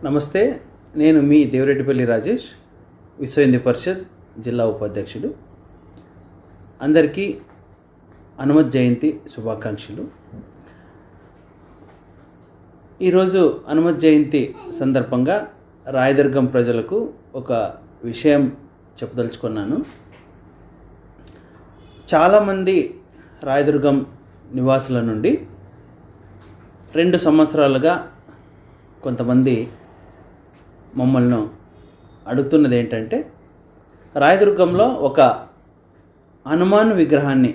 నమస్తే, నేను మీ దేవరెడ్డిపల్లి రాజేష్, విశ్వ హిందూ పరిషత్ జిల్లా ఉపాధ్యక్షుడు. అందరికీ హనుమత్ జయంతి శుభాకాంక్షలు. ఈరోజు హనుమత్ జయంతి సందర్భంగా రాయదుర్గం ప్రజలకు ఒక విషయం చెప్పదలుచుకున్నాను. చాలామంది రాయదుర్గం నివాసుల నుండి 2 సంవత్సరాలుగా కొంతమంది మమ్మల్ని అడుగుతున్నది ఏంటంటే, రాయదుర్గంలో ఒక హనుమాన్ విగ్రహాన్ని,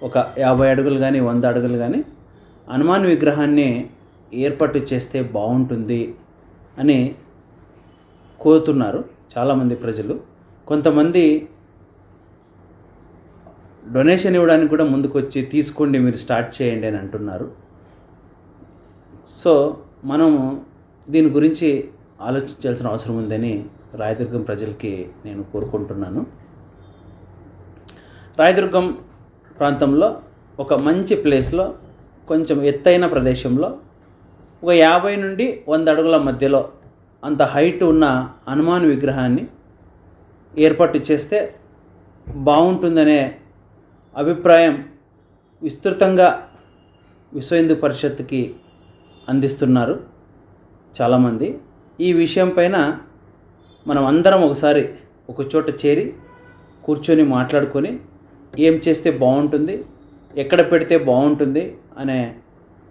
ఒక 50 అడుగులు కానీ 100 అడుగులు కానీ హనుమాన్ విగ్రహాన్ని ఏర్పాటు చేస్తే బాగుంటుంది అని కోరుతున్నారు చాలామంది ప్రజలు. కొంతమంది డొనేషన్ ఇవ్వడానికి కూడా ముందుకొచ్చి తీసుకోండి, మీరు స్టార్ట్ చేయండి అని అంటున్నారు. సో మనము దీని గురించి ఆలోచించాల్సిన అవసరం ఉందని రాయదుర్గం ప్రజలకి నేను కోరుకుంటున్నాను. రాయదుర్గం ప్రాంతంలో ఒక మంచి ప్లేస్లో, కొంచెం ఎత్తైన ప్రదేశంలో ఒక 50 నుండి 100 అడుగుల మధ్యలో అంత హైట్ ఉన్న హనుమాన్ విగ్రహాన్ని ఏర్పాటు చేస్తే బాగుంటుందనే అభిప్రాయం విస్తృతంగా విశ్వ హిందూ పరిషత్తుకి అందిస్తున్నారు చాలామంది. ఈ విషయం పైన మనం అందరం ఒకసారి ఒక చోట చేరి కూర్చొని మాట్లాడుకొని ఏం చేస్తే బాగుంటుంది, ఎక్కడ పెడితే బాగుంటుంది అనే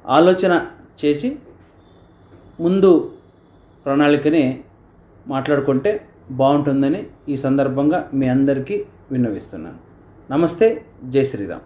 ఆలోచన చేసి ముందు ప్రణాళికని మాట్లాడుకుంటే బాగుంటుందని ఈ సందర్భంగా మీ అందరికీ విన్నవిస్తున్నాను. నమస్తే, జై శ్రీరామ్.